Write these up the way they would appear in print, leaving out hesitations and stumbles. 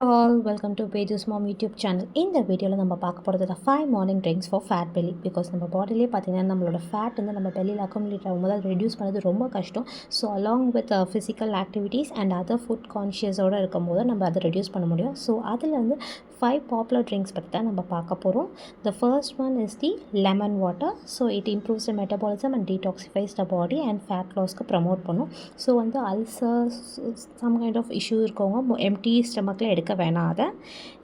All welcome to Pages Mom YouTube channel. இந்த வீடியோவில் நம்ம பார்க்க போகிறது 5 morning drinks for fat belly. Because நம்ம பாடியிலே பார்த்தீங்கன்னா நம்மளோட ஃபேட் வந்து நம்ம பெல்லியில் அக்குமுலேட் ஆகும்போது அதை ரெடியூஸ் பண்ணுறது ரொம்ப கஷ்டம். So along with physical activities and other food கான்ஷியஸோடு இருக்கும்போது நம்ம அதை ரெடியூஸ் பண்ண முடியும். ஸோ அதில் வந்து 5 பாப்புலர் ட்ரிங்க்ஸ் பற்றி தான் நம்ம பார்க்க போகிறோம். The first one is the lemon water. So it improves the metabolism and detoxifies the body and fat லாஸ்க்கு ப்ரமோட் பண்ணும். ஸோ வந்து ulcers some kind of issue இருக்கவங்க எம்டி ஸ்டமக்கில் எடுக்க வேணாம் அதை.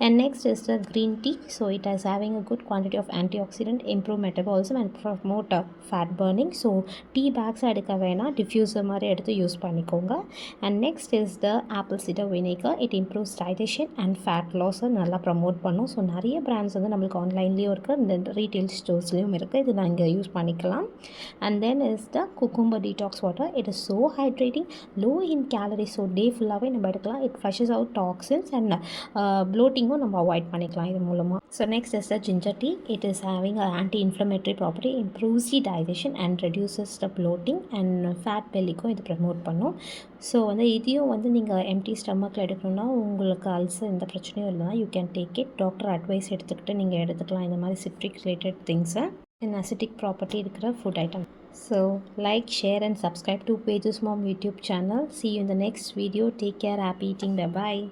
And next is the green tea. So it is having a good quantity of antioxidant, improve metabolism and promote fat burning. So tea bags எடுக்க வேணாம், diffuser மாதிரி எடுத்து use பண்ணிக்கோங்க. And next is the apple cider vinegar. It improves digestion and fat loss நல்லா promote பண்ணும். So நிறைய brands வந்து நம்மளுக்கு ஆன்லைன்லேயும் இருக்குது, இந்த ரீட்டெயில் ஸ்டோர்ஸ்லேயும் இருக்குது. இது நாங்கள் யூஸ் பண்ணிக்கலாம். And then is the cucumber detox water. It is so hydrating, low in calories. So day ஃபுல்லாகவே நம்ம எடுக்கலாம். It flushes out toxins and ப்ளோட்டிங்கும் நம்ம அவாய்ட் பண்ணிக்கலாம் இது மூலமாக. So next is the ginger tea. It is having a anti inflammatory property, improves the digestion and reduces the bloating and fat பெல்லிக்கும் இது promote பண்ணும். ஸோ வந்து இதையும் வந்து நீங்கள் எம்டி ஸ்டமக்கில் எடுக்கணும்னா உங்களுக்கு அல்சர் எந்த பிரச்சனையும் இல்லைனா you can take it. Doctor advice எடுத்துக்கிட்டு நீங்கள் எடுத்துக்கலாம் இந்த மாதிரி சிட்ரிக் ரிலேட்டட் திங்ஸை அண்ட் அசிட்டிக் ப்ராப்பர்ட்டி இருக்கிற food item. So like, share and subscribe to Pages Mom YouTube channel. See you in the next video. Take care. Happy eating. Bye bye.